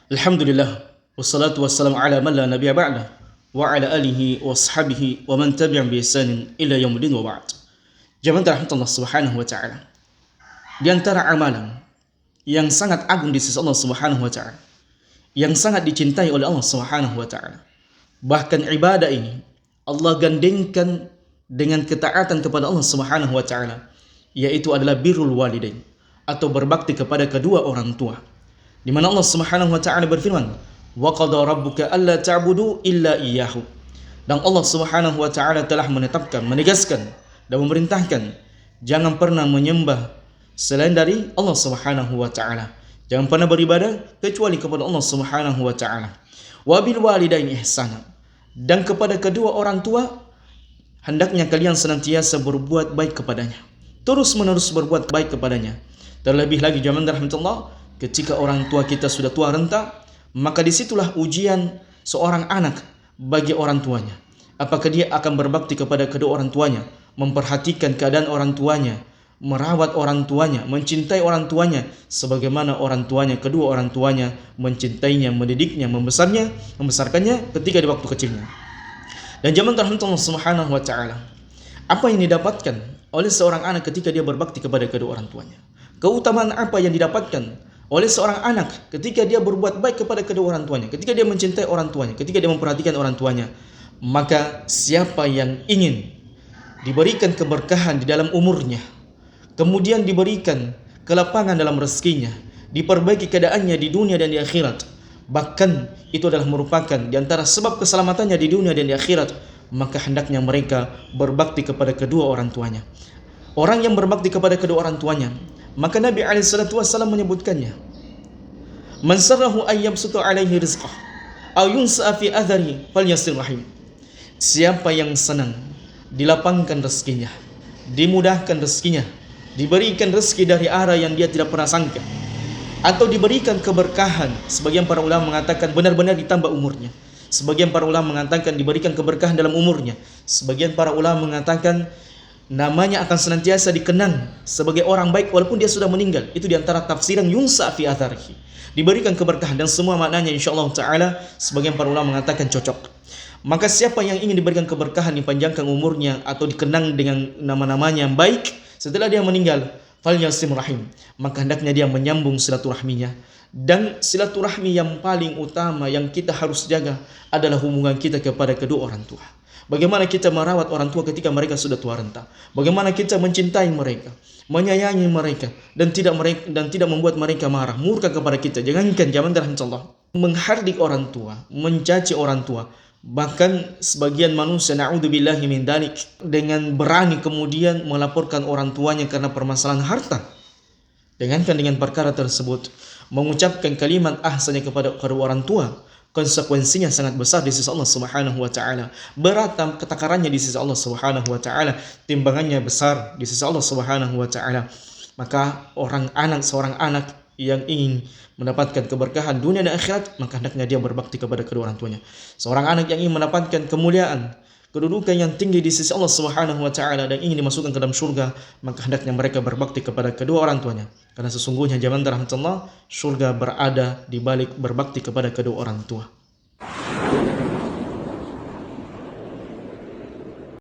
Alhamdulillah, wassalatu wassalamu ala man la nabiyya ba'da, wa ala alihi wa ashabihi wa man tabi'an bi ihsanin ila yaumil wa ba'd. Jamaah rahmatullah subhanahu wa ta'ala. Di antara amalan yang sangat agung di sisi Allah subhanahu wa ta'ala, yang sangat dicintai oleh Allah subhanahu wa ta'ala. Bahkan ibadah ini Allah gandengkan dengan ketaatan kepada Allah subhanahu wa ta'ala, yaitu adalah birrul walidain, atau berbakti kepada kedua orang tua. Di mana Allah Subhanahu wa taala berfirman, "Wa qada rabbuka alla ta'budu illa iyyahu." Dan Allah Subhanahu wa taala telah menetapkan, menegaskan dan memerintahkan jangan pernah menyembah selain dari Allah Subhanahu wa taala. Jangan pernah beribadah kecuali kepada Allah Subhanahu wa taala. Wa bil walidaini ihsana. Dan kepada kedua orang tua hendaknya kalian senantiasa berbuat baik kepadanya. Terus-menerus berbuat baik kepadanya. Terlebih lagi jamaah rahmatullah, ketika orang tua kita sudah tua renta, maka disitulah ujian seorang anak bagi orang tuanya. Apakah dia akan berbakti kepada kedua orang tuanya, memperhatikan keadaan orang tuanya, merawat orang tuanya, mencintai orang tuanya, sebagaimana orang tuanya, kedua orang tuanya mencintainya, mendidiknya, membesarkannya ketika di waktu kecilnya. Dan jamaah rahmatullah subhanahu wa ta'ala, apa yang didapatkan oleh seorang anak ketika dia berbakti kepada kedua orang tuanya? Keutamaan apa yang didapatkan oleh seorang anak ketika dia berbuat baik kepada kedua orang tuanya, ketika dia mencintai orang tuanya, ketika dia memperhatikan orang tuanya? Maka siapa yang ingin diberikan keberkahan di dalam umurnya, kemudian diberikan kelapangan dalam rezekinya, diperbaiki keadaannya di dunia dan di akhirat, bahkan itu adalah merupakan di antara sebab keselamatannya di dunia dan di akhirat, maka hendaknya mereka berbakti kepada kedua orang tuanya. Orang yang berbakti kepada kedua orang tuanya, maka Nabi SAW menyebutkannya, "Man sarrahu an yabsuta alaihi rizqah aw yunsa'a fi adhari falyasir rahim." Siapa yang senang dilapangkan rezekinya, dimudahkan rezekinya, diberikan rezeki dari arah yang dia tidak pernah sangka, atau diberikan keberkahan, sebagian para ulama mengatakan benar-benar ditambah umurnya, sebagian para ulama mengatakan diberikan keberkahan dalam umurnya, sebagian para ulama mengatakan namanya akan senantiasa dikenang sebagai orang baik walaupun dia sudah meninggal. Itu diantara tafsir yang yunsa fi atharihi, diberikan keberkahan, dan semua maknanya insyaallah ta'ala sebagian para ulama mengatakan cocok. Maka siapa yang ingin diberikan keberkahan, dipanjangkan umurnya atau dikenang dengan nama-namanya yang baik setelah dia meninggal, falyasim rahim, maka hendaknya dia menyambung silaturahminya. Dan silaturahmi yang paling utama yang kita harus jaga adalah hubungan kita kepada kedua orang tua. Bagaimana kita merawat orang tua ketika mereka sudah tua renta? Bagaimana kita mencintai mereka, menyayangi mereka, dan tidak membuat mereka marah, murka kepada kita. Jangankan zaman rahmatullah, menghardik orang tua, mencaci orang tua, bahkan sebagian manusia na'udzubillahi min dzalik dengan berani kemudian melaporkan orang tuanya karena permasalahan harta. Jangankan dengan perkara tersebut, mengucapkan kalimat ahsannya kepada kedua orang tua, konsekuensinya sangat besar di sisi Allah Subhanahu wa taala. Berat ketakarannya di sisi Allah Subhanahu wa taala, timbangannya besar di sisi Allah Subhanahu wa taala. Maka seorang anak yang ingin mendapatkan keberkahan dunia dan akhirat, maka hendaknya dia berbakti kepada kedua orang tuanya. Seorang anak yang ingin mendapatkan kemuliaan, kedudukan yang tinggi di sisi Allah Subhanahu wa taala dan ingin dimasukkan ke dalam surga, maka hendaknya mereka berbakti kepada kedua orang tuanya. Karena sesungguhnya jamaah rahmatullah, surga berada di balik berbakti kepada kedua orang tua.